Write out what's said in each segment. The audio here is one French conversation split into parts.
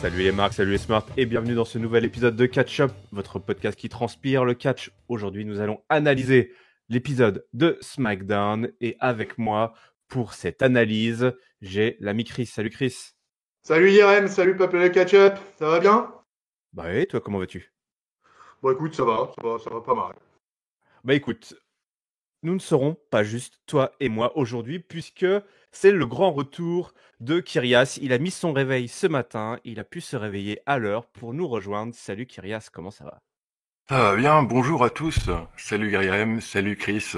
Salut les marques, salut les smarts et bienvenue dans ce nouvel épisode de Catch Up, votre podcast qui transpire le catch. Aujourd'hui, nous allons analyser l'épisode de SmackDown et avec moi pour cette analyse, j'ai l'ami Chris. Salut Chris. Salut Irem, salut Peuple de Ketchup, ça va bien? Bah oui, toi comment vas-tu? Bon écoute, ça va pas mal. Bah écoute, nous ne serons pas juste toi et moi aujourd'hui puisque c'est le grand retour de Kyrias. Il a mis son réveil ce matin, il a pu se réveiller à l'heure pour nous rejoindre. Salut Kyrias, comment ça va? Ça va bien, bonjour à tous. Salut Garyem, salut Chris.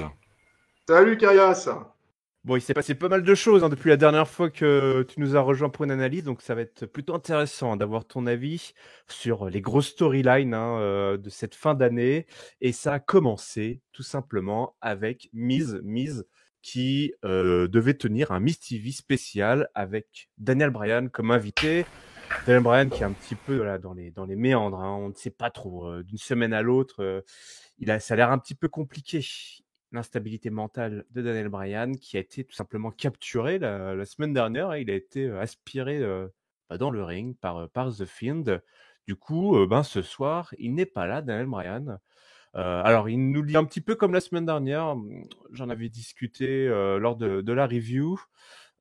Salut Karias. Bon, il s'est passé pas mal de choses depuis la dernière fois que tu nous as rejoint pour une analyse, donc ça va être plutôt intéressant d'avoir ton avis sur les grosses storylines de cette fin d'année. Et ça a commencé tout simplement avec Miz qui devait tenir un Miz TV spécial avec Daniel Bryan comme invité. Daniel Bryan qui est un petit peu voilà, dans les méandres, hein. On ne sait pas trop. D'une semaine à l'autre, ça a l'air un petit peu compliqué. L'instabilité mentale de Daniel Bryan qui a été tout simplement capturé la semaine dernière. Il a été aspiré dans le ring par The Fiend. Du coup, ce soir, il n'est pas là, Daniel Bryan. Alors, il nous dit un petit peu comme la semaine dernière. J'en avais discuté lors de la review.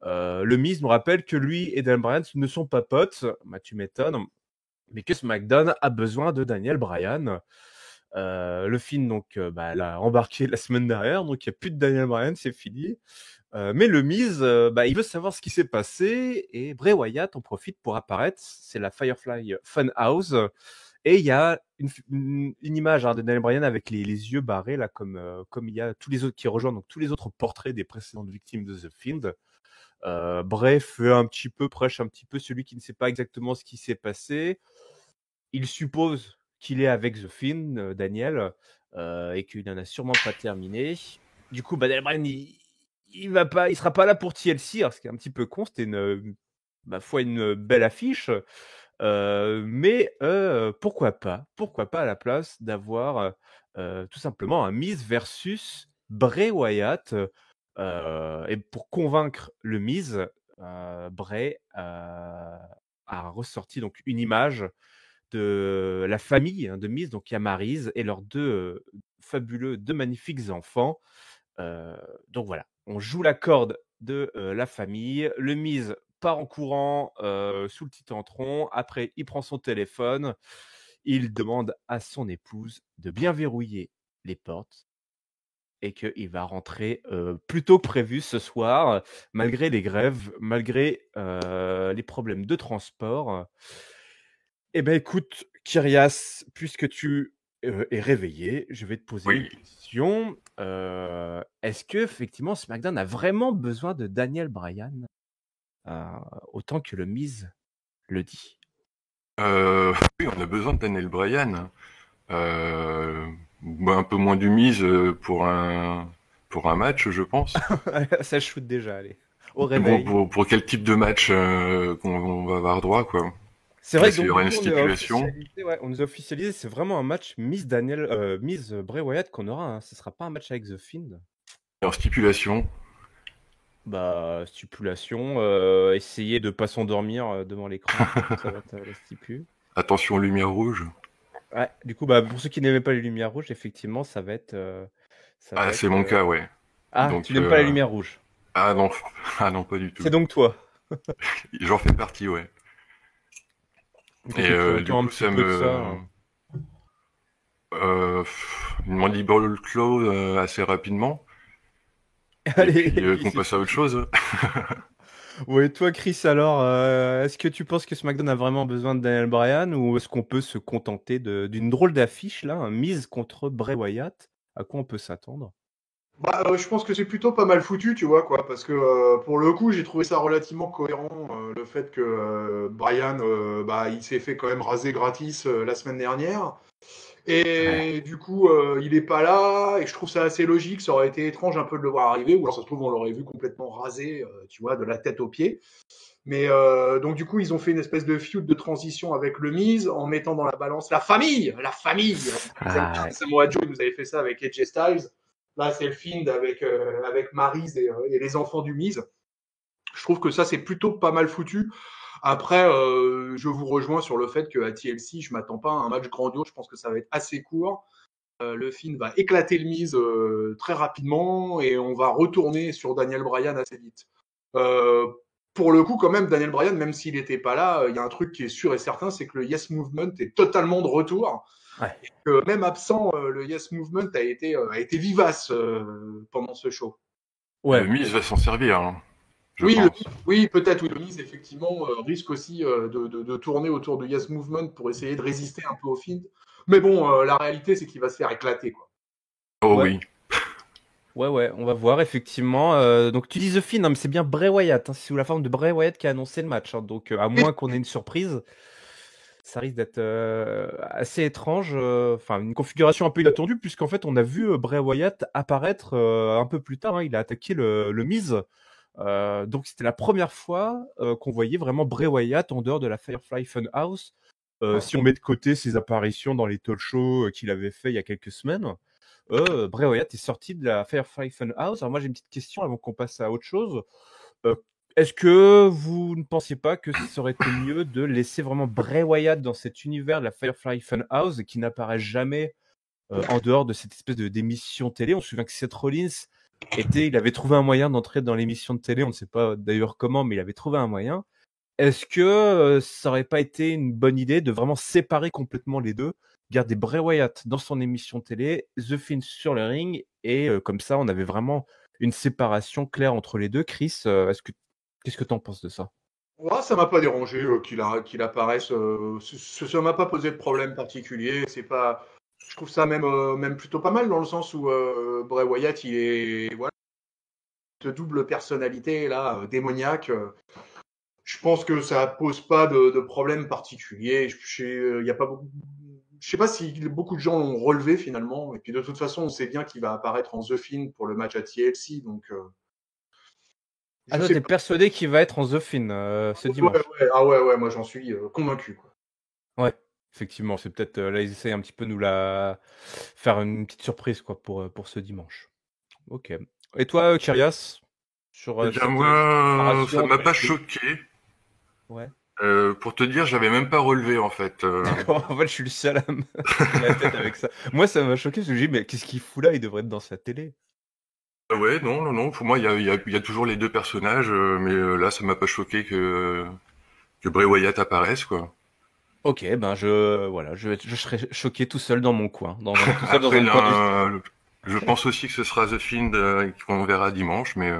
Le Miz nous rappelle que lui et Daniel Bryan ne sont pas potes. Bah, tu m'étonnes. Mais que SmackDown a besoin de Daniel Bryan. Le film donc l'a embarqué la semaine dernière, donc il n'y a plus de Daniel Bryan, c'est fini. Mais le Miz, il veut savoir ce qui s'est passé et Bray Wyatt en profite pour apparaître. C'est la Firefly Funhouse et il y a une image de Daniel Bryan avec les yeux barrés là, comme il y a tous les autres qui rejoignent donc tous les autres portraits des précédentes victimes de The Fiend. Bray prêche un petit peu celui qui ne sait pas exactement ce qui s'est passé. Il suppose qu'il est avec The Fiend, Daniel, et qu'il n'en a sûrement pas terminé. Du coup, Daniel Bryan, il sera pas là pour TLC, alors, ce qui est un petit peu con. C'était une belle affiche. Mais pourquoi pas à la place d'avoir tout simplement un Miz versus Bray Wyatt. Et pour convaincre le Miz, Bray a ressorti donc une image de la famille de Miz, donc il y a Maryse et leurs deux magnifiques enfants. Donc voilà, on joue la corde de la famille. Le Miz part en courant sous le Titantron. Après, il prend son téléphone. Il demande à son épouse de bien verrouiller les portes et qu'il va rentrer plus tôt que prévu ce soir, malgré les grèves, malgré les problèmes de transport. Eh ben écoute, Kyrias, puisque tu es réveillé, je vais te poser une Oui. question. Est-ce que effectivement SmackDown a vraiment besoin de Daniel Bryan autant que le Miz le dit? Oui, on a besoin de Daniel Bryan. Un peu moins du mise pour un match, je pense. Ça shoot déjà, allez. Au Mais bon, réveil. pour quel type de match qu'on va avoir droit, quoi. C'est vrai que Est-ce qu'il donc y du aura une coup stipulation? on nous a officialisé, c'est vraiment un match Miz Bray Wyatt qu'on aura, hein. Ce sera pas un match avec The Fiend. Et en stipulation? Stipulation, essayer de pas s'endormir devant l'écran. Ça va être la stipu. Attention, lumière rouge. Ouais, du coup, pour ceux qui n'aimaient pas les lumières rouges, effectivement, ça va être. Ah, c'est mon cas, ouais. Ah, tu Donc, n'aimes pas les lumières rouges. ah non, ah non, pas du C'est tout. donc toi. J'en fais partie, ouais. Donc, Et écoute, tu du attends un coup, petit ça peu de ça, me... hein. Une mandible close assez rapidement. Et Allez, puis et puis qu'on c'est passe à tout. autre chose. Ouais, toi, Chris, alors, est-ce que tu penses que SmackDown a vraiment besoin de Daniel Bryan ou est-ce qu'on peut se contenter d'une drôle d'affiche, là, un Miz contre Bray Wyatt? À quoi on peut s'attendre? Je pense que c'est plutôt pas mal foutu, tu vois, quoi, parce que pour le coup, j'ai trouvé ça relativement cohérent, le fait que Brian, il s'est fait quand même raser gratis la semaine dernière, Ouais. et du coup, il est pas là, et je trouve ça assez logique, ça aurait été étrange un peu de le voir arriver, ou alors ça se trouve, on l'aurait vu complètement rasé, tu vois, de la tête aux pieds. Mais donc du coup, ils ont fait une espèce de feud de transition avec le Miz en mettant dans la balance la famille, la famille. Ah, Samoa Joe nous avait fait ça avec AJ Styles. Là, c'est le Fiend avec Maryse et les enfants du Miz. Je trouve que ça, c'est plutôt pas mal foutu. Après, je vous rejoins sur le fait qu'à TLC, je m'attends pas à un match grandiose. Je pense que ça va être assez court. Le Finn va éclater le Miz très rapidement et on va retourner sur Daniel Bryan assez vite. Pour le coup, quand même, Daniel Bryan, même s'il n'était pas là, il y a un truc qui est sûr et certain, c'est que le Yes Movement est totalement de retour. Ouais. Et que même absent, le Yes Movement a été vivace pendant ce show. Le Miz va s'en servir, hein, je Oui, pense. oui, peut-être. Oui, le Miz, effectivement, risque aussi de tourner autour du Yes Movement pour essayer de résister un peu au Finn. Mais bon, la réalité, c'est qu'il va se faire éclater, quoi. Oh Ouais. oui. Ouais, on va voir effectivement. Donc tu dis The Finn, hein, mais c'est bien Bray Wyatt. Hein, c'est sous la forme de Bray Wyatt qui a annoncé le match. Hein, donc à moins qu'on ait une surprise, ça risque d'être assez étrange. Enfin, une configuration un peu inattendue, puisqu'en fait on a vu Bray Wyatt apparaître un peu plus tard. Hein, il a attaqué le Miz. Donc c'était la première fois qu'on voyait vraiment Bray Wyatt en dehors de la Firefly Funhouse. Si on met de côté ses apparitions dans les talk shows qu'il avait fait il y a quelques semaines. Bray Wyatt est sorti de la Firefly Funhouse. Alors moi j'ai une petite question avant qu'on passe à autre chose. Est-ce que vous ne pensez pas que ça aurait été mieux de laisser vraiment Bray Wyatt dans cet univers de la Firefly Funhouse qui n'apparaît jamais en dehors de cette espèce d'émission télé? On se souvient que Seth Rollins il avait trouvé un moyen d'entrer dans l'émission de télé. On ne sait pas d'ailleurs comment, mais il avait trouvé un moyen. Est-ce que ça aurait pas été une bonne idée de vraiment séparer complètement les deux, garder Bray Wyatt dans son émission télé, The Finn sur le ring, et comme ça, on avait vraiment une séparation claire entre les deux. Chris, qu'est-ce que t'en penses de ça? Ouais, ça m'a pas dérangé qu'il apparaisse. Ça m'a pas posé de problème particulier. C'est pas. Je trouve ça même plutôt pas mal dans le sens où Bray Wyatt, il est voilà, de double personnalité là, démoniaque. Je pense que ça pose pas de problème particulier. Y a pas beaucoup. Je sais pas si beaucoup de gens l'ont relevé finalement. Et puis de toute façon, on sait bien qu'il va apparaître en The Finn pour le match à TLC, donc. Ah, Je toi, sais t'es pas. persuadé qu'il va être en The Finn ce dimanche? Ah ouais, moi j'en suis convaincu, quoi. Ouais, effectivement, c'est peut-être là, ils essayent un petit peu de nous la faire une petite surprise quoi pour ce dimanche. Ok. Et toi, Kyrias, sur Eh bien, cette moi, séparation ça m'a entre pas les deux? choqué. Ouais. Pour te dire, j'avais même pas relevé, en fait. D'accord, en fait, je suis le seul à me prendre la tête avec ça. Moi, ça m'a choqué parce que j'ai dit, mais qu'est-ce qu'il fout là? Il devrait être dans sa télé. Ouais, non. Pour moi, il y a toujours les deux personnages, mais là, ça m'a pas choqué que Bray Wyatt apparaisse, quoi. Ok, ben voilà, je serai choqué tout seul dans mon coin, tout seul dans Après, un coin du là, studio. je pense aussi que ce sera The Fiend qu'on verra dimanche, mais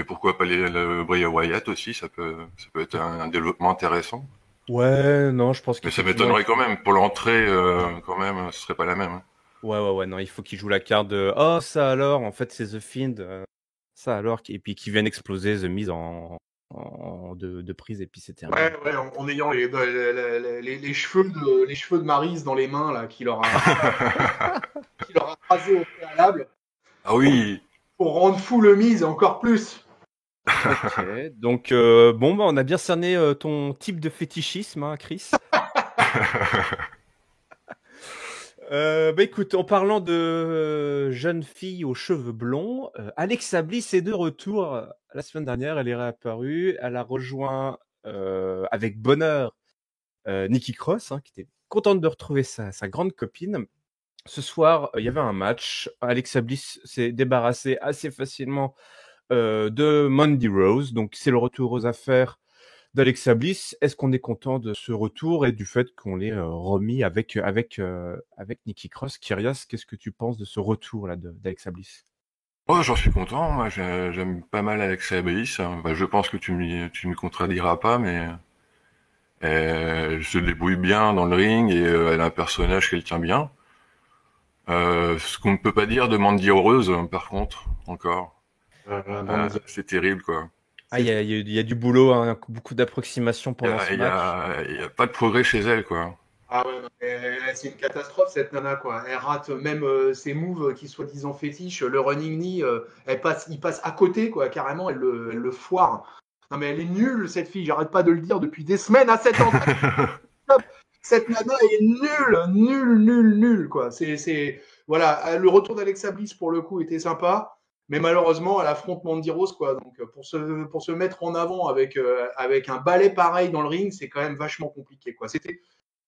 pourquoi pas le Bray Wyatt aussi, ça peut être un développement intéressant. Ouais, non, je pense Mais ça qu'effectivement, il m'étonnerait quand faut. même. Pour l'entrée, quand même, ce serait pas la même, hein. Ouais, non, il faut qu'il joue la carte de oh, ça alors, en fait, c'est The Fiend, ça alors, et puis qu'il vienne exploser The Miz en deux prises, et puis c'est terminé. Ouais, en ayant les cheveux de Maryse dans les mains, là, qui leur a rasé au préalable, Ah oui. pour rendre fou le mise encore plus. Ok, donc bon, bah, on a bien cerné ton type de fétichisme, hein, Chris. Bah écoute, en parlant de jeune fille aux cheveux blonds, Alexa Bliss est de retour la semaine dernière. Elle est réapparue. Elle a rejoint avec bonheur Nikki Cross, hein, qui était contente de retrouver sa grande copine. Ce soir, il y avait un match. Alexa Bliss s'est débarrassée assez facilement de Mandy Rose. Donc c'est le retour aux affaires d'Alexa Bliss. Est-ce qu'on est content de ce retour et du fait qu'on l'ait remis avec Nikki Cross? Kyrias, qu'est-ce que tu penses de ce retour là d'Alexa Bliss? Oh, j'en suis content. Moi, j'aime pas mal Alexa Bliss. Bah, je pense que tu me contrediras pas, mais elle se débrouille bien dans le ring et elle a un personnage qu'elle tient bien. Ce qu'on ne peut pas dire de Mandy Rose, par contre, encore. C'est terrible, quoi. Ah, il y a du boulot, hein, beaucoup d'approximations Il y pendant ce a, il y match. a, il y a pas de progrès chez elle, quoi. Ah ouais, non, c'est une catastrophe cette nana, quoi. Elle rate même ses moves qui soi-disant fétiches, le running knee, il passe à côté, quoi. Carrément, elle le foire. Non mais elle est nulle cette fille, j'arrête pas de le dire depuis des semaines à cette antenne. Cette nana est nulle, quoi. Voilà, le retour d'Alexa Bliss pour le coup était sympa. Mais malheureusement, elle affronte Mandy Rose, quoi. Donc, pour se mettre en avant avec un balai pareil dans le ring, c'est quand même vachement compliqué, quoi.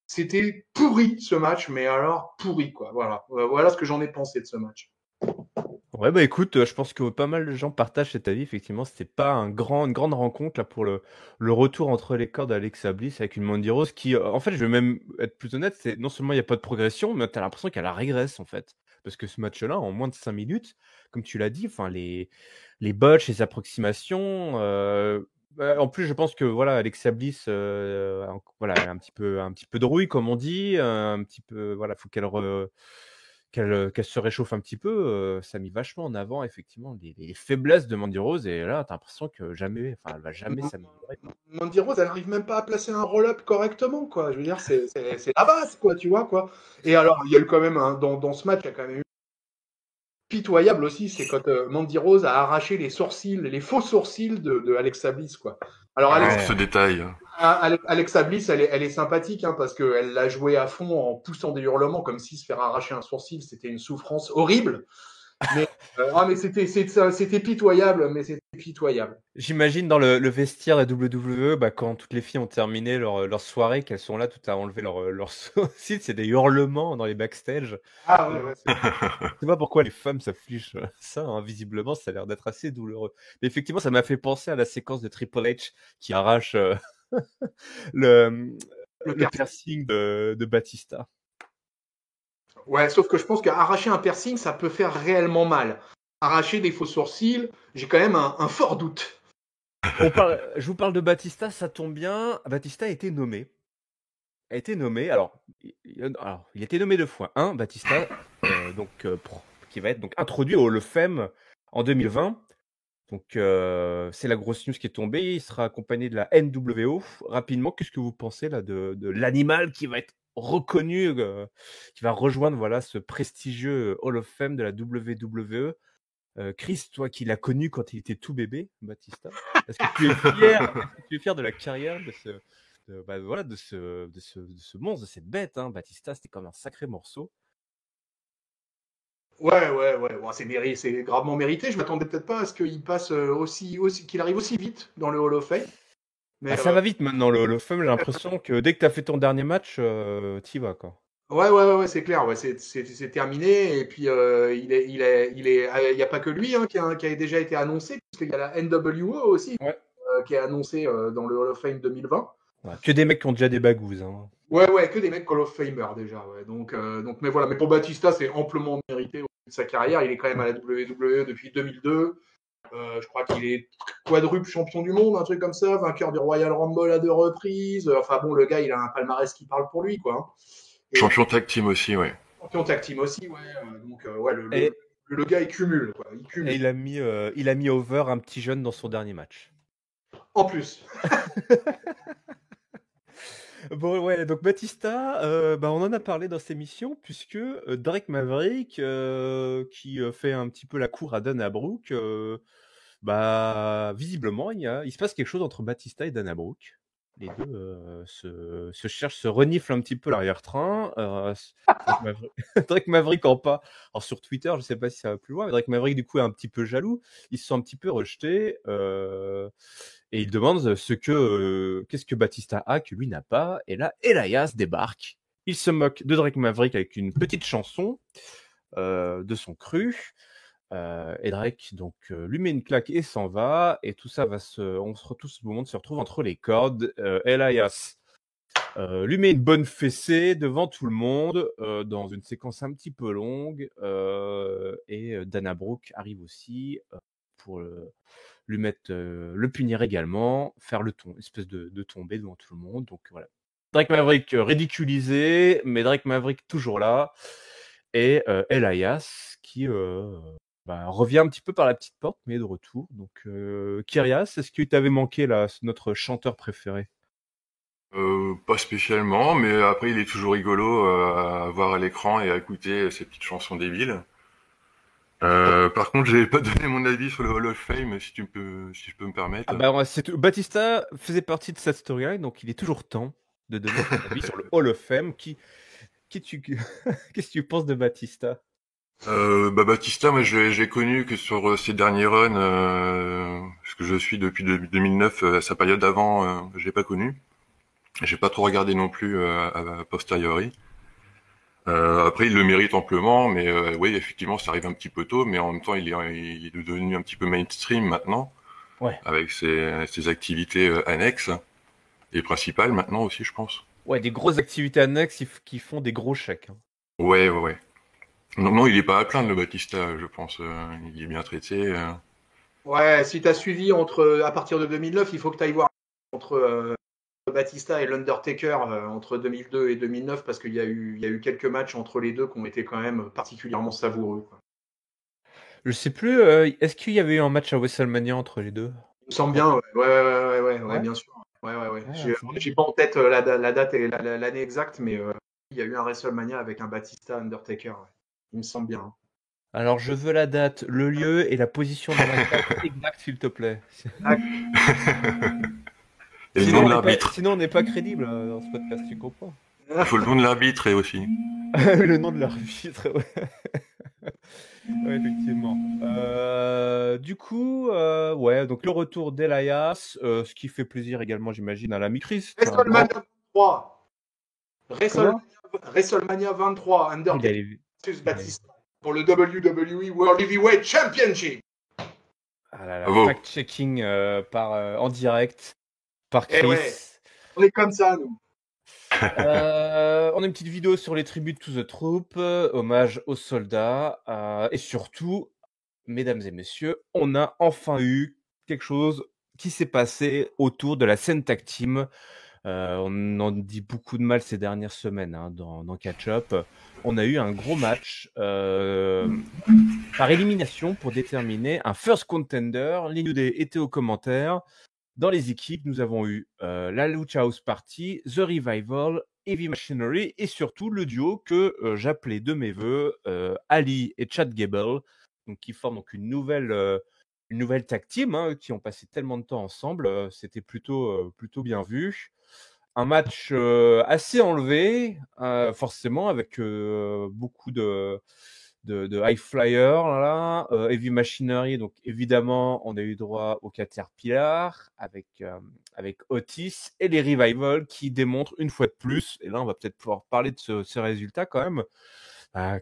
C'était pourri ce match, mais alors pourri, quoi. Voilà, voilà ce que j'en ai pensé de ce match. Ouais, bah écoute, je pense que pas mal de gens partagent cet avis. Effectivement, c'était pas une grande rencontre là pour le retour entre les cordes d'Alexa Bliss avec une Mandy Rose qui, en fait, je vais même être plus honnête, c'est non seulement il n'y a pas de progression, mais tu as l'impression qu'elle a régresse en fait. Parce que ce match-là, en moins de 5 minutes, comme tu l'as dit, enfin les botches, les approximations. En plus, je pense que voilà, Alexa Bliss, voilà, elle a un petit peu de rouille, comme on dit, un petit peu, voilà, faut qu'elle se réchauffe un petit peu, ça a mis vachement en avant effectivement les faiblesses de Mandy Rose et là, tu as l'impression que jamais, enfin, elle va jamais s'améliorer, quoi. Mandy Rose, elle n'arrive même pas à placer un roll-up correctement, quoi. Je veux dire, c'est la base, quoi, tu vois, quoi. Et alors, il y a eu quand même, dans ce match, il y a quand même eu pitoyable aussi, c'est quand Mandy Rose a arraché les sourcils, les faux sourcils de Alexa Bliss, quoi. Alors, Ah, Alexa, ce détail. Alexa Bliss, elle est sympathique, hein, parce qu'elle l'a joué à fond en poussant des hurlements, comme si se faire arracher un sourcil, c'était une souffrance horrible. Mais, mais c'était pitoyable, mais c'était pitoyable. J'imagine dans le vestiaire de WWE, bah, quand toutes les filles ont terminé leur soirée, qu'elles sont là toutes à enlever leur sourcils, c'est des hurlements dans les backstage. Ah ouais, ouais. Je sais pas pourquoi les femmes s'affligent ça, hein, visiblement ça a l'air d'être assez douloureux. Mais effectivement, ça m'a fait penser à la séquence de Triple H qui arrache le Le piercing de Batista. Ouais, sauf que je pense qu'arracher un piercing, ça peut faire réellement mal. Arracher des faux sourcils, j'ai quand même un fort doute. Je vous parle de Batista, ça tombe bien. Batista a été nommé. Alors, il a été nommé 2 fois. Batista, qui va être donc introduit au Hall of Fame en 2020. Donc, c'est la grosse news qui est tombée. Il sera accompagné de la NWO. Rapidement, qu'est-ce que vous pensez là de l'animal qui va être reconnu, qui va rejoindre voilà ce prestigieux Hall of Fame de la WWE? Chris, toi qui l'as connu quand il était tout bébé, Batista, est-ce que tu es fier de la carrière de ce monstre, de cette bête, hein? Batista, c'était comme un sacré morceau. Ouais. C'est gravement mérité. Je m'attendais peut-être pas à ce qu'il passe qu'il arrive aussi vite dans le Hall of Fame. Mais Ça va vite maintenant, le Hall of Fame, j'ai l'impression que dès que tu as fait ton dernier match, t'y vas, quoi. ouais, c'est clair. Ouais, c'est terminé. Et puis il y a pas que lui, hein, qui a déjà été annoncé, puisqu'il y a la NWO aussi, Ouais. qui est annoncée dans le Hall of Fame 2020. Ouais, que des mecs qui ont déjà des bagouzes, hein. Ouais, que des mecs Hall of Famer déjà. Ouais. Donc, mais voilà. Mais pour Batista, c'est amplement mérité au bout de sa carrière. Il est quand même à la WWE depuis 2002. Je crois qu'il est quadruple champion du monde, un truc comme ça, vainqueur du Royal Rumble à 2 reprises. Enfin bon, le gars, il a un palmarès qui parle pour lui, quoi. Et Champion tag team aussi, ouais. champion tag team aussi, ouais. Donc, ouais, le gars, il cumule, quoi. Il cumule. Et il a mis over un petit jeune dans son dernier match. En plus. Bon, ouais, donc Batista, on en a parlé dans cette émission, puisque Drake Maverick, qui fait un petit peu la cour à Dana Brooke, visiblement, il se passe quelque chose entre Batista et Dana Brooke. Les deux se cherchent, se reniflent un petit peu l'arrière-train. Drake Maverick en pas. Alors sur Twitter, je sais pas si ça va plus loin, mais Drake Maverick du coup est un petit peu jaloux. Ils se sont un petit peu rejetés et il demande qu'est-ce que Batista a que lui n'a pas. Et là, Elias débarque. Il se moque de Drake Maverick avec une petite chanson de son cru. Et Drake donc lui met une claque et s'en va, et tout ça tout ce monde se retrouve entre les cordes. Elias lui met une bonne fessée devant tout le monde dans une séquence un petit peu longue, et Dana Brooke arrive aussi pour lui mettre le punir également, faire espèce de tomber devant tout le monde. Donc voilà, Drake Maverick ridiculisé, mais Drake Maverick toujours là, et Elias qui revient un petit peu par la petite porte, mais de retour. Donc, Kyrias, est-ce que t'avais manqué là, notre chanteur préféré? Pas spécialement, mais après il est toujours rigolo à voir à l'écran et à écouter ces petites chansons débiles. Par contre, j'ai pas donné mon avis sur le Hall of Fame, si je peux me permettre. Batista faisait partie de cette storyline, donc il est toujours temps de donner son avis sur le Hall of Fame. Qu'est-ce que tu penses de Batista? Batista, moi j'ai connu que sur ses derniers runs, parce que je suis depuis 2009, sa période d'avant, j'ai pas connu. J'ai pas trop regardé non plus à posteriori. Après, il le mérite amplement, mais oui, effectivement, ça arrive un petit peu tôt, mais en même temps, il est devenu un petit peu mainstream maintenant, Ouais. avec ses activités annexes et principales maintenant aussi, je pense. Ouais, des grosses activités annexes qui font des gros chèques, hein. Ouais, ouais, ouais. Non, non, il est pas à plaindre, le Batista, je pense. Il est bien traité. Ouais, si tu as suivi à partir de 2009, il faut que tu ailles voir entre Batista et l'Undertaker entre 2002 et 2009 parce qu'il y a eu quelques matchs entre les deux qui ont été quand même particulièrement savoureux, quoi. Je sais plus, est-ce qu'il y avait eu un match à WrestleMania entre les deux? Il me semble Ouais. bien, ouais, ouais, ouais, ouais, ouais, ouais, Ouais? bien sûr. Ouais, ouais, ouais. Ah, J'ai c'est bien. j'ai pas en tête la date et l'année exacte, mais il y a eu un WrestleMania avec un Batista Undertaker, ouais. Il me semble bien, hein. Alors, je veux la date, le lieu et la position dans la carte exacte, s'il te plaît. Ah, Et le Sinon, nom on de n'est pas, l'arbitre. sinon, on n'est pas crédible dans ce podcast, tu comprends? Il faut le nom de l'arbitre et aussi. Le nom de l'arbitre, ouais. Ouais, effectivement. Du coup, ouais, donc le retour d'Elias, ce qui fait plaisir également, j'imagine, à la maîtrise. C'est un grand. WrestleMania 23. WrestleMania, Comment? WrestleMania 23, Il Undertaker allait. versus Il allait. Batista pour le WWE World Heavyweight Championship. Ah là là, Bravo. fact-checking en direct par Eh ouais, Chris. on est comme ça, nous. On a une petite vidéo sur les tributes to the Troop, hommage aux soldats, et surtout, mesdames et messieurs, on a enfin eu quelque chose qui s'est passé autour de la scène tag team. On en dit beaucoup de mal ces dernières semaines hein, dans Catch Up. On a eu un gros match par élimination pour déterminer un first contender. Les New Day étaient aux commentaires. Dans les équipes, nous avons eu la Lucha House Party, The Revival, Heavy Machinery et surtout le duo que j'appelais de mes voeux Ali et Chad Gable, donc qui forment donc une nouvelle tag team hein, qui ont passé tellement de temps ensemble. C'était plutôt bien vu. Un match assez enlevé, forcément, avec beaucoup de high flyer là, heavy machinery. Donc évidemment, on a eu droit au Caterpillar avec Otis et les Revival qui démontrent une fois de plus, et là on va peut-être pouvoir parler de ce résultat quand même,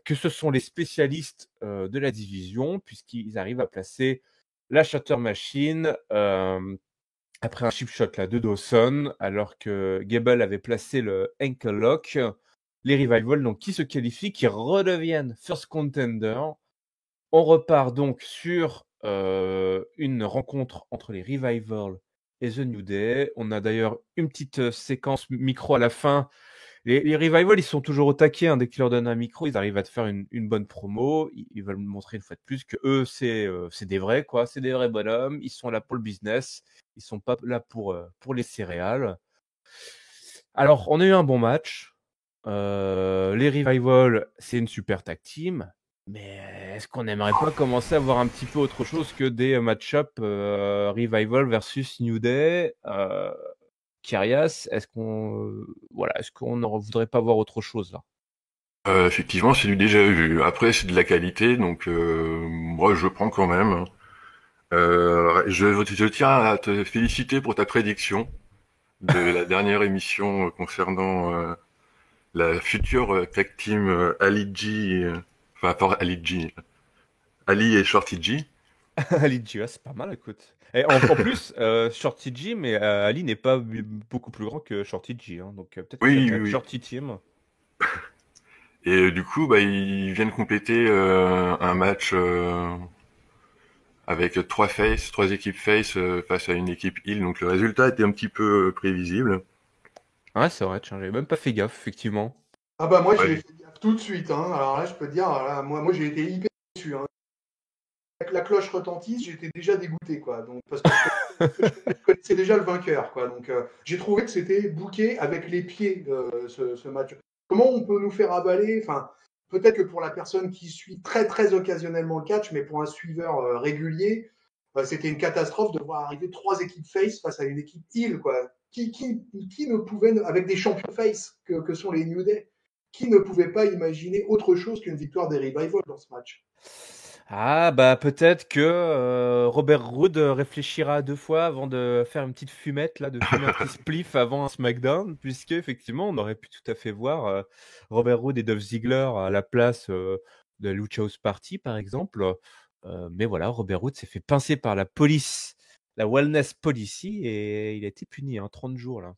que ce sont les spécialistes de la division puisqu'ils arrivent à placer la Shatter Machine après un chip shot là, de Dawson, alors que Gable avait placé le ankle lock. Les Revival, donc, qui se qualifient, qui redeviennent first contender. On repart donc sur une rencontre entre les Revival et The New Day. On a d'ailleurs une petite séquence micro à la fin. Les Revival, ils sont toujours au taquet. Hein, dès qu'ils leur donnent un micro, ils arrivent à te faire une bonne promo. Ils veulent montrer une fois de plus que eux, c'est des vrais, quoi. C'est des vrais bonhommes. Ils sont là pour le business. Ils sont pas là pour les céréales. Alors, on a eu un bon match. Les Revival, c'est une super tag team. Mais est-ce qu'on n'aimerait pas commencer à voir un petit peu autre chose que des match-up Revival versus New Day Kyrias, est-ce qu'on ne voudrait pas voir autre chose là? Effectivement, c'est du déjà vu. Après, c'est de la qualité, donc moi, je prends quand même. Je tiens à te féliciter pour ta prédiction de la dernière émission concernant la future tag team Ali G, enfin pas Ali G, Ali et Shorty G. Ali G, c'est pas mal, écoute. Et en plus, Shorty G, mais Ali n'est pas beaucoup plus grand que Shorty G, hein, donc peut-être que ça Oui, peut oui, être oui. Shorty Team. Et du coup, bah, ils viennent compléter un match avec trois équipes face face à une équipe heel. Donc le résultat était un petit peu prévisible. Ouais, c'est vrai, tiens, j'avais même pas fait gaffe, effectivement. Ah bah moi, j'ai Ouais, fait gaffe tout de suite, hein. Alors là, je peux te dire, là, moi j'ai été hyper déçu, hein. Avec la cloche retentisse, j'étais déjà dégoûté, quoi. Donc, parce que je connaissais déjà le vainqueur, quoi. Donc, j'ai trouvé que c'était bouqué avec les pieds, ce match. Comment on peut nous faire avaler? Enfin, peut-être que pour la personne qui suit très, très occasionnellement le catch, mais pour un suiveur régulier, c'était une catastrophe de voir arriver trois équipes face face à une équipe heel, quoi. Qui ne pouvait, avec des champions face que sont les New Day, qui ne pouvait pas imaginer autre chose qu'une victoire des Revival dans ce match? Ah bah peut-être que Robert Roode réfléchira à 2 fois avant de faire une petite fumette là, de fumer un petit spliff avant un SmackDown, puisque effectivement on aurait pu tout à fait voir Robert Roode et Dolph Ziggler à la place de Lucha House Party par exemple. Mais voilà, Robert Roode s'est fait pincer par la police, la Wellness Policy, et il a été puni 30 jours là.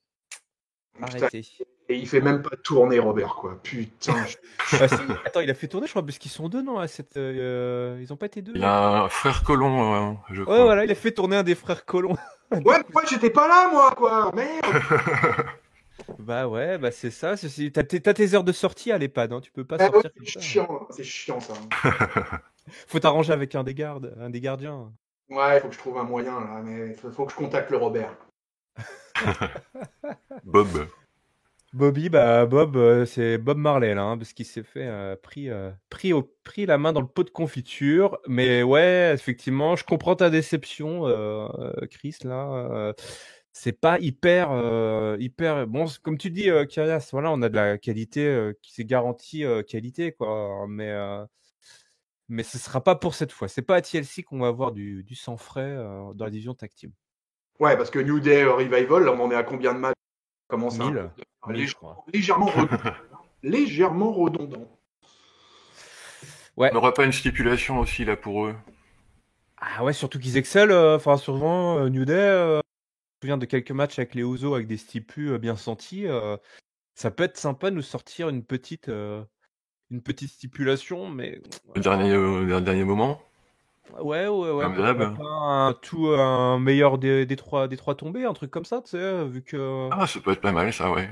Putain, Arrêté. et il fait même pas tourner, Robert, quoi. Putain. Ah si, attends, il a fait tourner, je crois, parce qu'ils sont 2, non, à cette, ils ont pas été 2? Il a un frère Colomb, je Ouais, crois. voilà, il a fait tourner un des frères Colomb. Ouais, moi, j'étais pas là, moi, quoi. Merde. Bah ouais, bah c'est ça. T'as tes heures de sortie à l'EHPAD, tu peux pas Ah ouais, sortir comme ça. c'est chiant, ça. Faut t'arranger avec un des gardes, un des gardiens. Ouais, il faut que je trouve un moyen, là, mais faut que je contacte le Robert. Bob. Bobby, bah Bob, c'est Bob Marley là, parce qu'il s'est fait pris la main dans le pot de confiture. Mais ouais, effectivement, je comprends ta déception, Chris là. C'est pas hyper bon. Comme tu dis, Karias, voilà, on a de la qualité qui s'est garantie qualité quoi. Mais ce sera pas pour cette fois. C'est pas à TLC qu'on va avoir du sang frais dans la division tag team. Ouais, parce que New Day Revival, là, on en est à combien de matchs? Comment ça? 1000, je crois. Légèrement redondant. Ouais. On n'aura pas une stipulation aussi là pour eux? Ah ouais, surtout qu'ils excellent. Enfin, souvent New Day. Je me souviens de quelques matchs avec les Usos avec des stipus bien sentis. Ça peut être sympa de nous sortir une petite stipulation, mais Le dernier moment? ouais, Comme pourquoi d'hab. pas un meilleur des trois tombés, un truc comme ça, tu sais, vu que Ah, ça peut être pas mal, ça, ouais.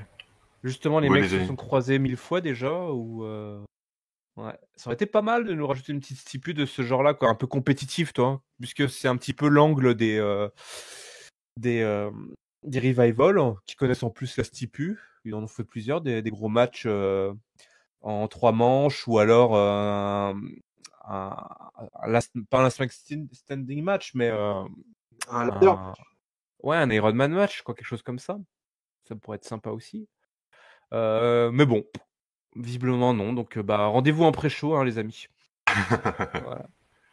justement les Ouais, mecs se sont croisés 1000 fois déjà, ou ouais, ça aurait été pas mal de nous rajouter une petite stipu de ce genre-là, quoi, un peu compétitif, toi, puisque c'est un petit peu l'angle des Revival qui connaissent en plus la stipu. Ils en ont fait plusieurs, des gros matchs en 3 manches, ou alors pas un last man standing match, mais Un ladder. un Iron Man match, quoi, quelque chose comme ça. Ça pourrait être sympa aussi. Mais bon, visiblement non. Donc rendez-vous en pré-show, les amis. Voilà.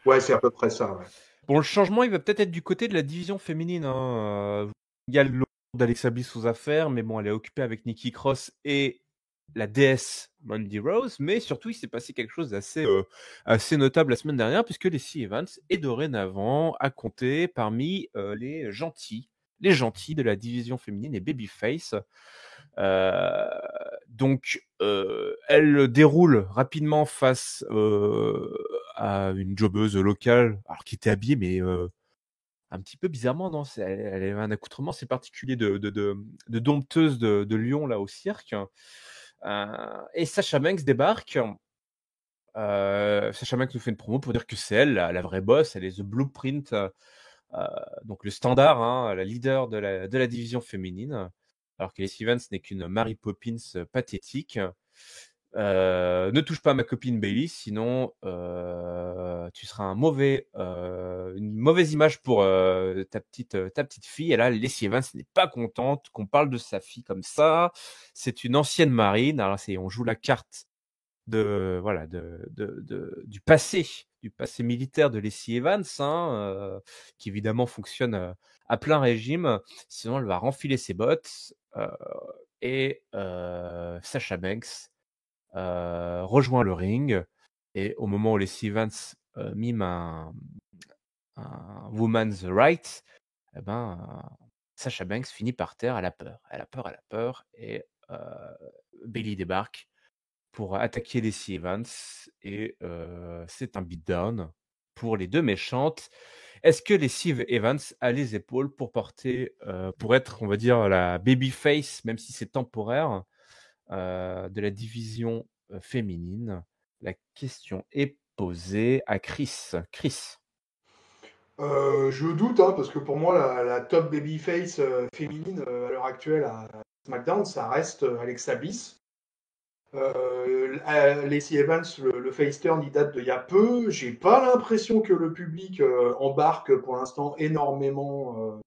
Ouais, c'est à peu près ça. Ouais. Bon, le changement, il va peut-être être du côté de la division féminine. Il y a le lot d'Alexa Bliss aux affaires, mais bon, elle est occupée avec Nikki Cross et la déesse Mandy Rose. Mais surtout, il s'est passé quelque chose d'assez notable la semaine dernière, puisque Lacey Evans est dorénavant à compter parmi les gentils de la division féminine et babyface. Donc, elle déroule rapidement face à une jobbeuse locale, alors qui était habillée, mais un petit peu bizarrement, non? Elle avait un accoutrement assez particulier de dompteuse de lion là au cirque. Et Sasha Banks débarque. Sasha Banks nous fait une promo pour dire que c'est elle, la vraie boss, elle est The Blueprint, donc le standard, la leader de la division féminine, alors que Lacey Evans n'est qu'une Mary Poppins pathétique. Ne touche pas à ma copine Bailey, sinon tu seras une mauvaise image pour ta petite fille. Et là, Lacey Evans n'est pas contente qu'on parle de sa fille comme ça. C'est une ancienne marine. Alors on joue la carte du passé militaire de Lacey Evans, qui évidemment fonctionne à plein régime. Sinon, elle va renfiler ses bottes et Sasha Banks rejoint le ring, et au moment où les Evans mime un woman's right, Sasha Banks finit par terre. Elle a peur, et Bailey débarque pour attaquer les Evans, et c'est un beatdown pour les deux méchantes. Est-ce que les Evans a les épaules pour pour être, on va dire, la babyface, même si c'est temporaire, de la division féminine? La question est posée à Chris. Je doute, parce que pour moi, la top babyface féminine à l'heure actuelle à SmackDown, ça reste Alexa Bliss. Lacey Evans, le face turn, il date d'il y a peu. J'ai pas l'impression que le public embarque pour l'instant énormément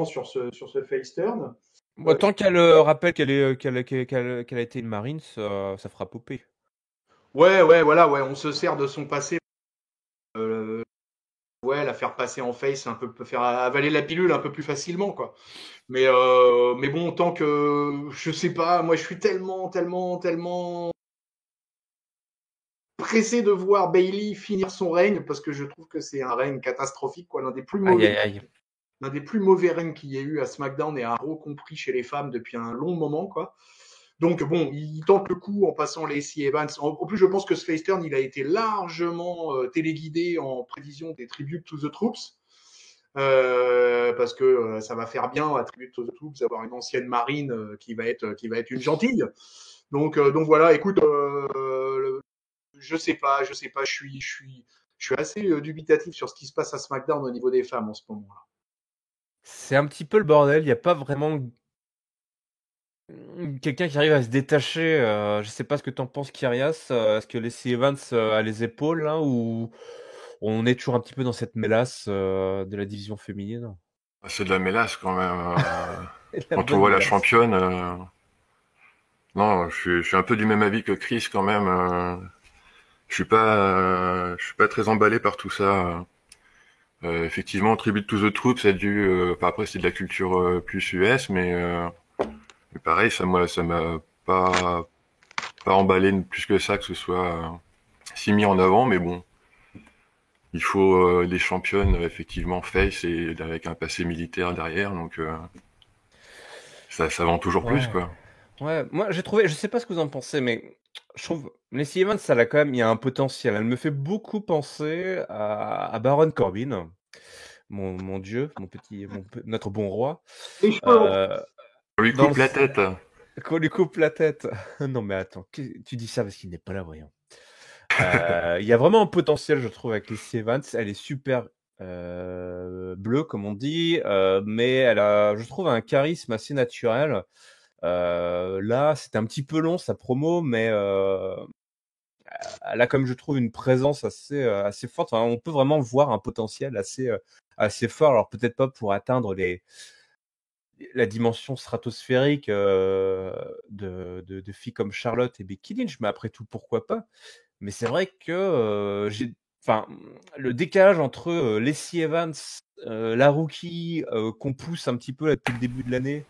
sur ce face turn. Moi, tant qu'elle rappelle qu'elle a été une Marine, ça fera popper. Ouais, voilà, ouais, on se sert de son passé. Euh, ouais, la faire passer en face, un peu, peut faire avaler la pilule un peu plus facilement, quoi. Mais bon, tant que, je sais pas, moi je suis tellement pressé de voir Bailey finir son règne parce que je trouve que c'est un règne catastrophique, quoi, Aïe, aïe, aïe. l'un des plus mauvais règnes qu'il y ait eu à SmackDown et à Raw compris chez les femmes depuis un long moment, quoi. Donc bon, il tente le coup en passant Lacey Evans. En plus, je pense que ce face turn, il a été largement téléguidé en prévision des Tribute to the Troops. Parce que ça va faire bien à Tribute to the Troops d'avoir une ancienne marine qui va être une gentille. Donc voilà, écoute, je sais pas, je suis assez dubitatif sur ce qui se passe à SmackDown au niveau des femmes en ce moment-là. C'est un petit peu le bordel. Il n'y a pas vraiment quelqu'un qui arrive à se détacher. Je sais pas ce que t'en penses, Kyrias. Est-ce que Lacey Evans a les épaules là, ou on est toujours un petit peu dans cette mélasse de la division féminine? C'est de la mélasse quand même. La Quand on bonne voit la mélasse. championne, non, je suis un peu du même avis que Chris quand même. Je suis pas très emballé par tout ça. Effectivement, Tribute to the Troops, c'est dû. Enfin, après, c'est de la culture plus US, mais pareil, ça m'a pas emballé plus que ça que ce soit si mis en avant. Mais bon, il faut des championnes effectivement face et avec un passé militaire derrière, donc ça vend toujours plus Ouais. quoi. Ouais, moi j'ai trouvé, je sais pas ce que vous en pensez, mais je trouve Lacey Evans, ça a quand même, il y a un potentiel. Elle me fait beaucoup penser à Baron Corbin, mon dieu, notre bon roi. Les cheveux longs. Euh, On lui dans le, coupe la tête. qu'on lui coupe la tête. Non mais attends, tu dis ça parce qu'il n'est pas là, voyons. Il y a vraiment un potentiel, je trouve, avec Lacey Evans. Elle est super bleue, comme on dit, mais elle a, je trouve, un charisme assez naturel. Là, c'était un petit peu long sa promo, mais elle a, comme je trouve, une présence assez forte. Enfin, on peut vraiment voir un potentiel assez fort. Alors peut-être pas pour atteindre la dimension stratosphérique de filles comme Charlotte et Becky Lynch, mais après tout, pourquoi pas. Mais c'est vrai que enfin, le décalage entre Lacey Evans, la rookie qu'on pousse un petit peu là, depuis le début de l'année,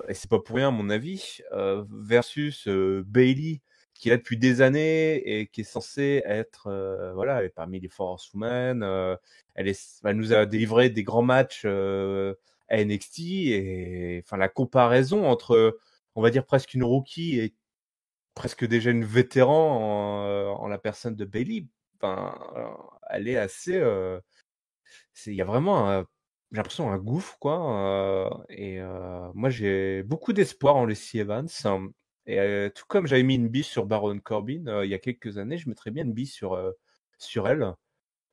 et c'est pas pour rien à mon avis, versus Bailey, qui est là depuis des années et qui est censée être, voilà, elle est parmi les Horsewomen, elle nous a délivré des grands matchs à NXT, et enfin la comparaison entre, on va dire, presque une rookie et presque déjà une vétéran en la personne de Bailey, enfin, elle est assez, il y a vraiment j'ai l'impression un gouffre, quoi. Et moi, j'ai beaucoup d'espoir en Lacey Evans. Et tout comme j'avais mis une bille sur Baron Corbin il y a quelques années, je mettrais bien une bille sur elle.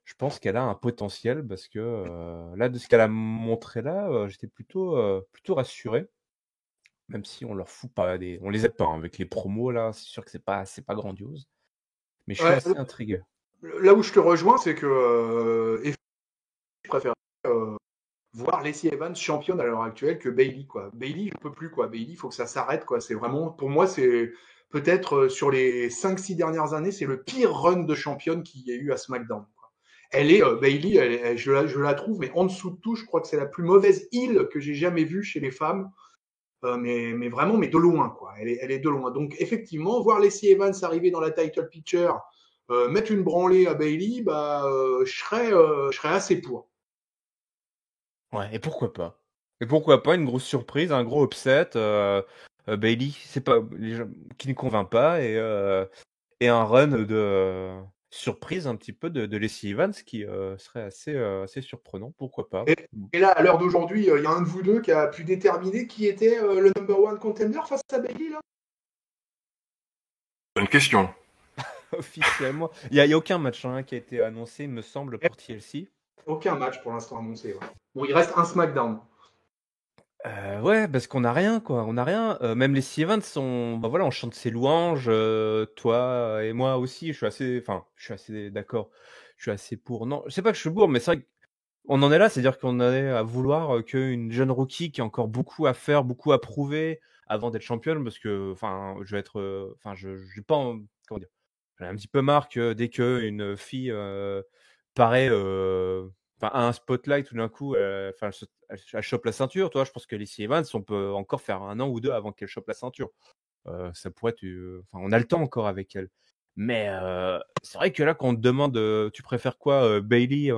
Je pense qu'elle a un potentiel parce que là, de ce qu'elle a montré là, j'étais plutôt rassuré. Même si on leur fout pas on les aide pas hein, avec les promos là, c'est sûr que c'est pas grandiose. Mais je suis Ouais, assez intrigué. là où je te rejoins, c'est que je préfère voir Lacey Evans championne à l'heure actuelle que Bailey, quoi. Bailey, je peux plus, quoi. Bailey, il faut que ça s'arrête, quoi. C'est vraiment, pour moi, c'est peut-être sur les 5-6 dernières années, c'est le pire run de championne qu'il y ait eu à SmackDown, quoi. Elle est, Bailey, je la trouve, mais en dessous de tout, je crois que c'est la plus mauvaise heel que j'ai jamais vue chez les femmes. Mais vraiment, mais de loin, quoi. Elle est de loin. Donc, effectivement, voir Lacey Evans arriver dans la title picture, mettre une branlée à Bailey, bah, je serais assez pour. Ouais, et pourquoi pas? Et pourquoi pas une grosse surprise, un gros upset, Bailey, c'est pas les gens qui ne convainc pas, et un run de surprise un petit peu de Lacey Evans qui serait assez surprenant, pourquoi pas? Et, et là, à l'heure d'aujourd'hui, il y a un de vous deux qui a pu déterminer qui était le number one contender face à Bailey, là. Bonne question. Officiellement, il y a aucun match hein, qui a été annoncé, il me semble, pour TLC. Aucun match pour l'instant annoncé. Ouais. Bon, il reste un SmackDown. Ouais, parce qu'on n'a rien, quoi. On n'a rien. Même les Evans sont. Bah voilà, on chante ses louanges. Toi et moi aussi. Je suis assez. Enfin, je suis assez d'accord. Je suis assez pour. Non, je sais pas que je suis pour, mais c'est vrai que on en est là, c'est-à-dire qu'on en est à vouloir qu'une jeune rookie qui a encore beaucoup à faire, beaucoup à prouver avant d'être championne, parce que, enfin, je vais être, enfin, j'ai pas, comment dire, j'en ai un petit peu marre que dès qu'une fille paraît, enfin, a un spotlight, tout d'un coup, enfin, elle chope la ceinture. Toi, je pense que Lacey Evans, on peut encore faire 1 an ou 2 avant qu'elle chope la ceinture. Ça pourrait être, enfin, on a le temps encore avec elle. Mais c'est vrai que là, quand on te demande, tu préfères quoi, Bailey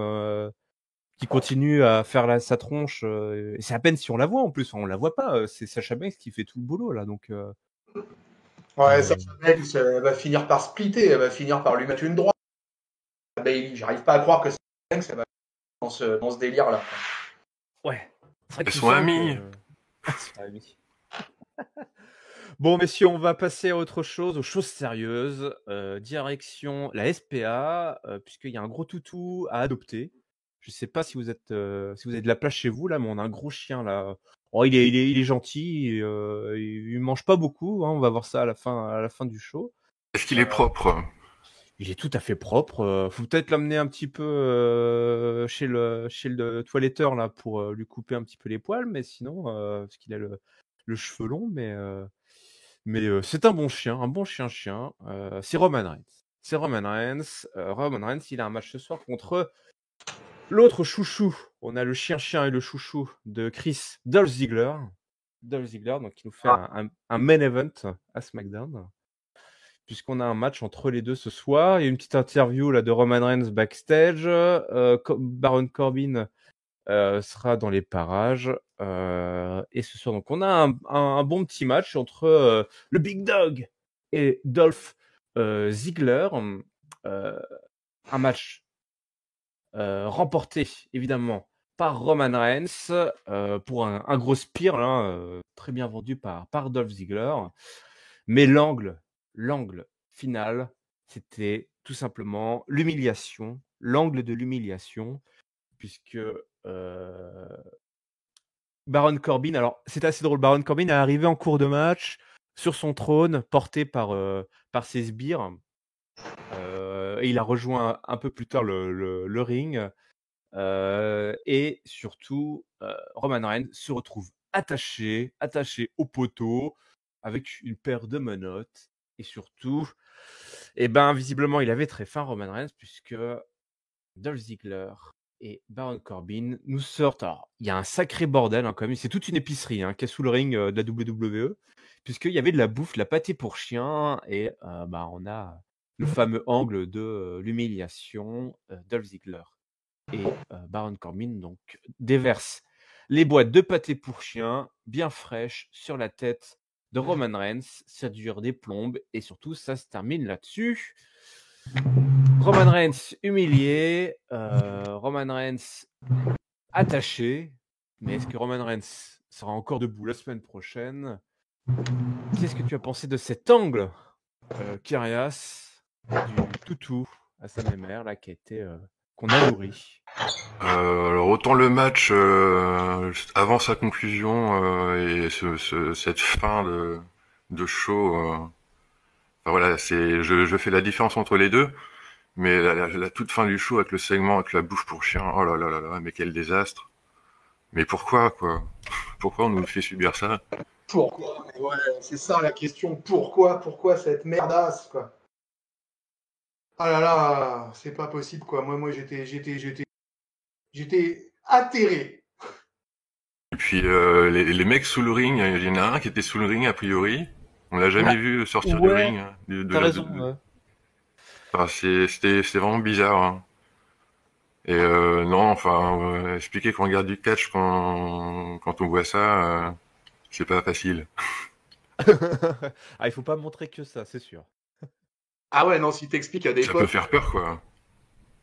qui continue à faire sa tronche, et c'est à peine si on la voit en plus, enfin, on la voit pas, c'est Sasha Banks qui fait tout le boulot là, donc Ouais, ça elle va finir par splitter, elle va finir par lui mettre une droite à Bailey. J'arrive pas à croire que Banks elle va dans ce délire-là. ouais. C'est vrai Elles que sont amies. Elles sont amies. Bon, messieurs, on va passer à autre chose, aux choses sérieuses. Direction la SPA, puisqu'il y a un gros toutou à adopter. Je sais pas si vous êtes, si vous avez de la place chez vous là, mais on a un gros chien là. Oh, il est gentil, il mange pas beaucoup. Hein, on va voir ça à la fin du show. Est-ce qu'il est propre? Il est tout à fait propre. Faut peut-être l'amener un petit peu chez le toiletteur là pour lui couper un petit peu les poils, mais sinon, parce qu'il a le cheveu long, mais c'est un bon chien. C'est Roman Reigns. C'est Roman Reigns. Roman Reigns, il a un match ce soir contre l'autre chouchou. On a le chien et le chouchou de Chris, Dolph Ziggler. Donc il nous fait un main event à SmackDown. Puisqu'on a un match entre les deux ce soir. Il y a une petite interview là de Roman Reigns backstage. Baron Corbin sera dans les parages. Et ce soir, donc, on a un bon petit match entre le Big Dog et Dolph Ziggler. Un match remporté, évidemment, par Roman Reigns pour un gros spear, là, très bien vendu par Dolph Ziggler. Mais l'angle final, c'était tout simplement l'humiliation, l'angle de l'humiliation, puisque Baron Corbin, alors c'est assez drôle, Baron Corbin est arrivé en cours de match sur son trône, porté par ses sbires, et il a rejoint un peu plus tard le ring, et surtout, Roman Reigns se retrouve attaché au poteau, avec une paire de menottes, et surtout, et ben visiblement il avait très faim, Roman Reigns, puisque Dolph Ziggler et Baron Corbin nous sortent. Alors, il y a un sacré bordel quand même. C'est toute une épicerie qui est sous le ring de la WWE, puisqu'il y avait de la bouffe, de la pâtée pour chien, et on a le fameux angle de l'humiliation. Dolph Ziggler et Baron Corbin donc déverse les boîtes de pâté pour chien bien fraîches sur la tête de Roman Reigns. Ça dure des plombes et surtout ça se termine là-dessus. Roman Reigns humilié, Roman Reigns attaché, mais est-ce que Roman Reigns sera encore debout la semaine prochaine? Qu'est-ce que tu as pensé de cet angle, Kyrias, du toutou à sa mémère là qui a été qu'on a nourri? Alors autant le match avant sa conclusion et cette fin de show, enfin voilà, je fais la différence entre les deux, mais la toute fin du show avec le segment avec la bouffe pour chien, oh là là là là, mais quel désastre! Mais pourquoi quoi? Pourquoi on nous fait subir ça? Pourquoi? Ouais, c'est ça la question. Pourquoi cette merdasse quoi? Ah là là, c'est pas possible quoi. Moi j'étais atterré. Et puis les mecs sous le ring, il y en a un qui était sous le ring a priori. On l'a jamais vu sortir du ring. T'as raison. Ouais. Enfin, c'était vraiment bizarre. Hein. Et non, enfin, expliquer qu'on regarde du catch quand on voit ça, c'est pas facile. Il faut pas montrer que ça, c'est sûr. Ah ouais, non, si t'expliques à des Ça peut faire peur, quoi.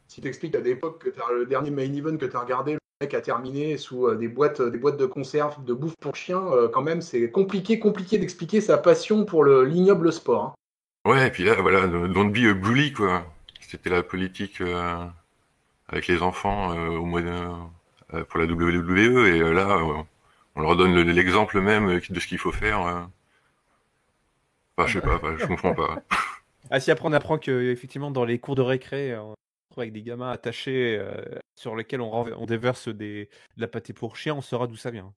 Si t'expliques à l'époque que t'as le dernier main event que t'as regardé, le mec a terminé sous des boîtes de conserve, de bouffe pour chien, quand même, c'est compliqué d'expliquer sa passion pour l'ignoble sport. Hein. Ouais, et puis là, voilà, don't be a bully, quoi. C'était la politique avec les enfants au mois pour la WWE, et là, on leur donne l'exemple même de ce qu'il faut faire. Enfin, je sais pas, je comprends pas. Ah si, après on apprend que effectivement dans les cours de récré, entre retrouve avec des gamins attachés sur lesquels on déverse de la pâté pour chien, on saura d'où ça vient.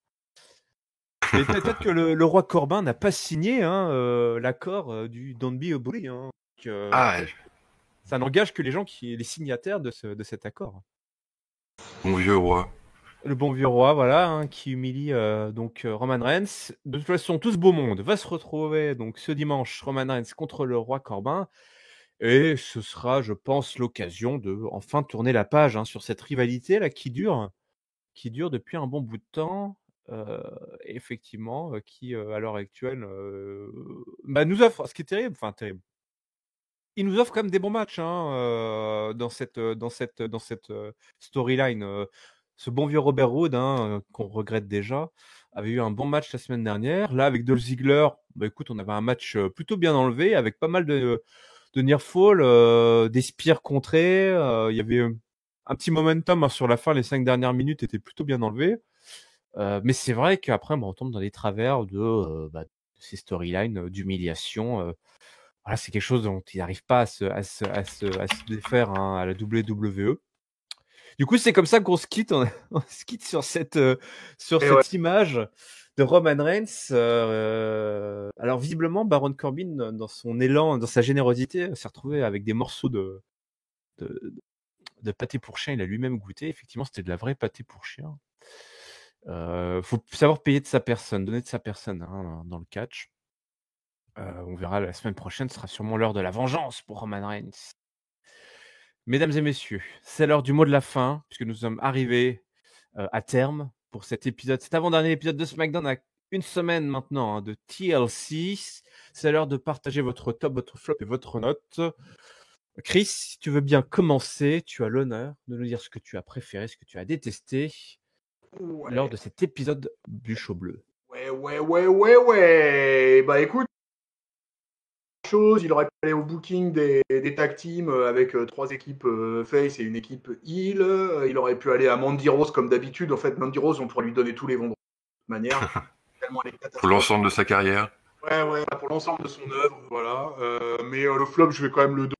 Et peut-être que le roi Corbin n'a pas signé l'accord du Don't Be a Bully. Hein. Ça n'engage que les gens les signataires de cet accord. Bon vieux roi. Le bon vieux roi, voilà, hein, qui humilie donc Roman Reigns. De toute façon, tout ce beau monde va se retrouver donc ce dimanche, Roman Reigns contre le roi Corbin. Et ce sera, je pense, l'occasion de enfin tourner la page hein, sur cette rivalité là qui dure depuis un bon bout de temps. Effectivement, qui à l'heure actuelle nous offre, ce qui est terrible, il nous offre quand même des bons matchs hein, dans cette storyline. Ce bon vieux Robert Roode, hein, qu'on regrette déjà, avait eu un bon match la semaine dernière. Là, avec Dolph Ziggler, écoute, on avait un match plutôt bien enlevé, avec pas mal de near fall, des spears contrés. Il y avait un petit momentum hein, sur la fin, les 5 dernières minutes étaient plutôt bien enlevées. Mais c'est vrai qu'après, on tombe dans les travers de ces storylines d'humiliation. Voilà, c'est quelque chose dont il n'arrive pas à se défaire hein, à la WWE. Du coup, c'est comme ça qu'on se quitte. On se quitte sur cette image de Roman Reigns. Alors, visiblement, Baron Corbin, dans son élan, dans sa générosité, s'est retrouvé avec des morceaux de pâté pour chien. Il a lui-même goûté. Effectivement, c'était de la vraie pâté pour chien. Faut savoir payer de sa personne, donner de sa personne hein, dans le catch. On verra la semaine prochaine, ce sera sûrement l'heure de la vengeance pour Roman Reigns. Mesdames et messieurs, c'est l'heure du mot de la fin, puisque nous sommes arrivés à terme pour cet épisode, cet avant-dernier épisode de SmackDown à une semaine maintenant hein, de TLC. C'est l'heure de partager votre top, votre flop et votre note. Chris, si tu veux bien commencer, tu as l'honneur de nous dire ce que tu as préféré, ce que tu as détesté lors de cet épisode du show bleu. Ouais. Bah écoute, il aurait pu aller au booking des tag teams avec 3 équipes face et une équipe heel. Il aurait pu aller à Mandy Rose comme d'habitude. En fait, Mandy Rose, on pourrait lui donner tous les vendredis de toute manière. Pour l'ensemble de sa carrière. Ouais, pour l'ensemble de son œuvre, voilà. Mais le flop, je vais quand même le donner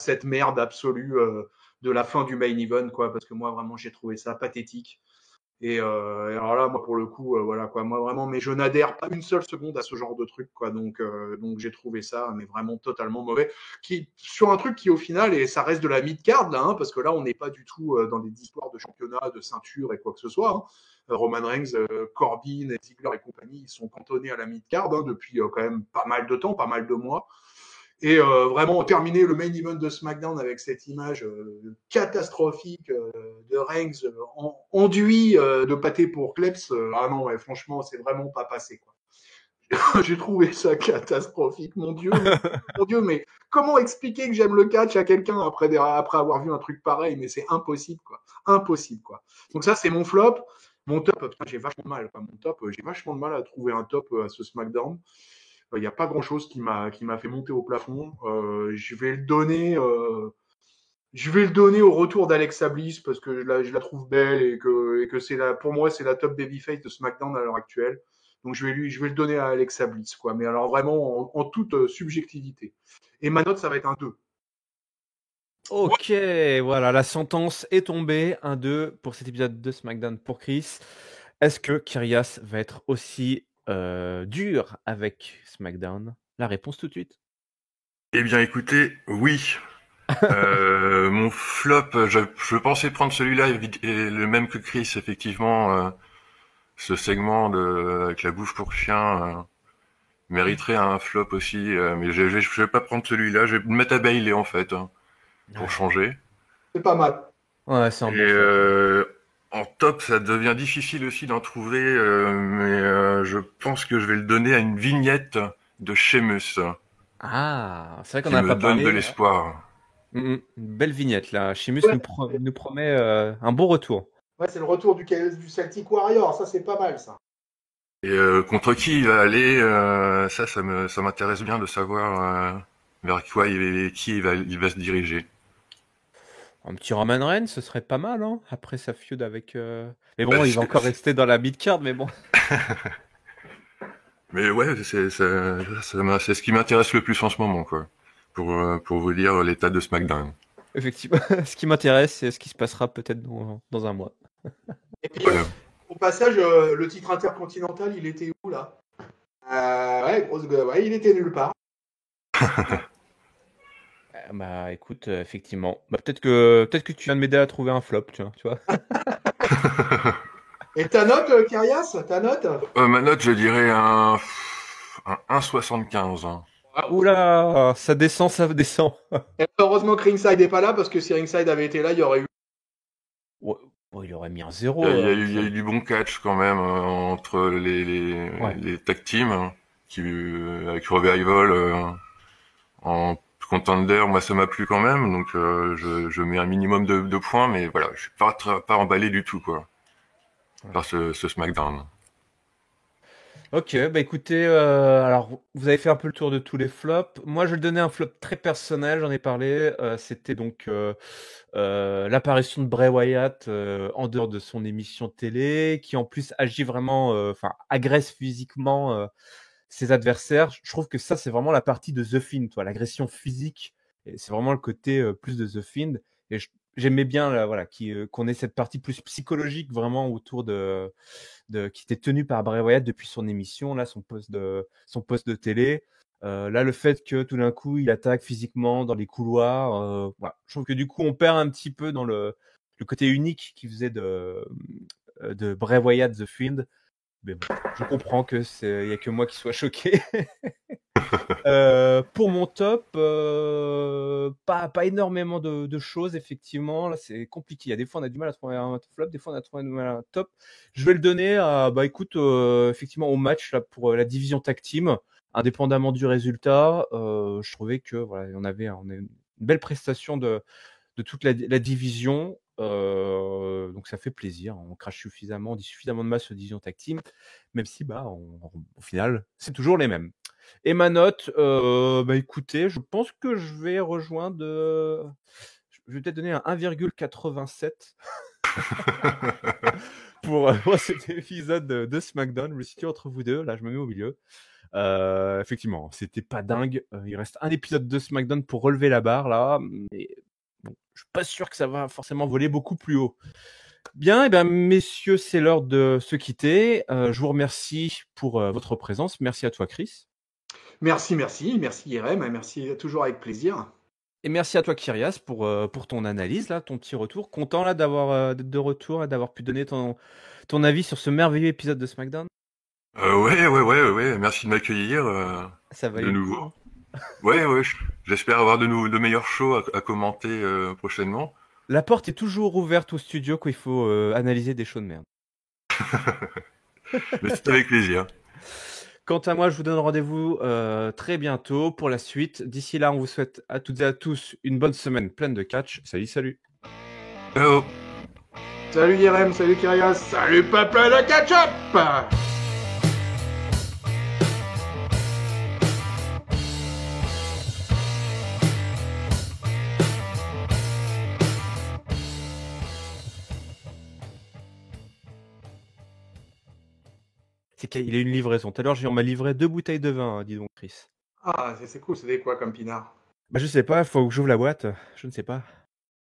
à cette merde absolue de la fin du main event, quoi, parce que moi, vraiment, j'ai trouvé ça pathétique. Et alors là, moi, pour le coup, voilà, quoi, moi, vraiment, mais je n'adhère pas une seule seconde à ce genre de truc, quoi. Donc j'ai trouvé ça, mais vraiment totalement mauvais. Sur un truc qui, au final, et ça reste de la mid-card, là, hein, parce que là, on n'est pas du tout dans des histoires de championnat, de ceinture et quoi que ce soit. Hein. Roman Reigns, Corbin, Ziggler et compagnie, ils sont cantonnés à la mid-card hein, depuis quand même pas mal de temps, pas mal de mois. Et vraiment terminer le main event de SmackDown avec cette image catastrophique de Reigns enduit de pâté pour Klebs. Ah non, ouais, franchement, c'est vraiment pas passé, quoi. J'ai trouvé ça catastrophique, mon Dieu, mais comment expliquer que j'aime le catch à quelqu'un après avoir vu un truc pareil? Mais c'est impossible, quoi. Impossible, quoi. Donc ça, c'est mon flop. Mon top, putain, j'ai vachement de mal. J'ai vachement de mal à trouver un top à ce SmackDown. Il n'y a pas grand-chose qui m'a fait monter au plafond. Je vais le donner au retour d'Alexa Bliss parce que je la trouve belle et que pour moi c'est la top babyface de SmackDown à l'heure actuelle. Donc je vais le donner à Alexa Bliss, quoi. Mais alors vraiment en toute subjectivité. Et ma note, ça va être un 2. Ok, voilà, la sentence est tombée. 1-2 pour cet épisode de SmackDown pour Chris. Est-ce que Kyrias va être aussi dur avec SmackDown? La réponse tout de suite. Eh bien, écoutez, oui. Mon flop, je pensais prendre celui-là, et le même que Chris, effectivement. Ce segment avec la bouffe pour chien mériterait un flop aussi, mais je vais pas prendre celui-là. Je vais me mettre à Bayley en fait, hein, pour changer. C'est pas mal. Ouais, c'est un bon flop. En top, ça devient difficile aussi d'en trouver, mais je pense que je vais le donner à une vignette de Sheamus. Ah, c'est vrai qu'on qui n'a me pas donne parlé. de l'espoir. Une belle vignette là. Sheamus nous promet un bon retour. Ouais, c'est le retour du Celtic Warrior. Ça, c'est pas mal, ça. Et contre qui il va aller, ça m'intéresse bien de savoir vers quoi qui il va se diriger. Un petit Roman Reigns, ce serait pas mal, hein, après sa feud avec... Mais bon, il va encore rester dans la mid-card, mais bon. Mais ouais, c'est ce qui m'intéresse le plus en ce moment, quoi. Pour vous dire l'état de SmackDown. effectivement. Ce qui m'intéresse, c'est ce qui se passera peut-être dans un mois. Et puis, Voilà. au passage, le titre intercontinental, il était où là? Ouais, grosse gueule, ouais, il était nulle part. Bah écoute, effectivement. Bah, peut-être que tu viens de m'aider à trouver un flop, tu vois. Et ta note, Karias? Ta note? Ma note, je dirais un 1,75. Hein. Oula, ça descend, ça descend. Et heureusement que Ringside n'est pas là, parce que si Ringside avait été là, il y aurait eu. Ouais, bon, il aurait mis un 0. Il y a eu du bon catch quand même entre Ouais. les tag teams hein, avec Revival en contender. Moi, ça m'a plu quand même, donc je mets un minimum de points, mais voilà, je suis pas emballé du tout quoi par ce SmackDown. Ok, bah écoutez, alors vous avez fait un peu le tour de tous les flops. Moi, je vais donner un flop très personnel, j'en ai parlé. C'était donc l'apparition de Bray Wyatt en dehors de son émission télé, qui en plus agit vraiment, enfin agresse physiquement ses adversaires. Je trouve que ça, c'est vraiment la partie de The Fiend, toi, l'agression physique. Et c'est vraiment le côté plus de The Fiend. Et j'aimais bien, là, voilà, qu'on ait cette partie plus psychologique vraiment autour qui était tenu par Bray Wyatt depuis son émission, là, son poste de télé. Là, le fait que tout d'un coup, il attaque physiquement dans les couloirs, voilà. Je trouve que du coup, on perd un petit peu dans le côté unique qui faisait de Bray Wyatt The Fiend. Mais bon, je comprends que il y a que moi qui soit choqué. Pour mon top, pas énormément de choses effectivement. Là, c'est compliqué. Il y a des fois on a du mal à trouver un flop, des fois on a trouvé un top. Je vais le donner à, bah écoute, effectivement au match là pour la division tag team, indépendamment du résultat. Je trouvais que voilà, on a une belle prestation de toute la division. Donc ça fait plaisir. On crache suffisamment, on dit suffisamment de mal sur la division tag team, même si bah au final c'est toujours les mêmes. Et ma note, bah écoutez, je pense que je vais rejoindre. Je vais peut-être donner un 1,87 pour cet épisode de SmackDown. Je me situe entre vous deux. Là, je me mets au milieu. Effectivement, c'était pas dingue. Il reste un épisode de SmackDown pour relever la barre là, mais bon, je suis pas sûr que ça va forcément voler beaucoup plus haut. Bien, et bien messieurs, c'est l'heure de se quitter. Je vous remercie pour votre présence. Merci à toi, Chris. Merci Irem, merci toujours avec plaisir. Et merci à toi, Kyrias, pour ton analyse, là, ton petit retour. Content là d'être de retour et d'avoir pu donner ton avis sur ce merveilleux épisode de SmackDown. Ouais. Merci de m'accueillir Ça va de nouveau. Ouais, j'espère avoir de meilleurs shows à commenter prochainement. La porte est toujours ouverte au studio quand il faut analyser des shows de merde. Mais c'est avec plaisir. Quant à moi, je vous donne rendez-vous très bientôt pour la suite. D'ici là, on vous souhaite à toutes et à tous une bonne semaine pleine de catch. Salut. Ciao. Salut Irem, salut Kyrias, salut peuple de catch-up. C'est qu'il a une livraison. Tout à l'heure, on m'a livré 2 bouteilles de vin, dis donc, Chris. Ah, c'est cool, c'était quoi comme pinard? Bah, je sais pas, faut que j'ouvre la boîte. Je ne sais pas.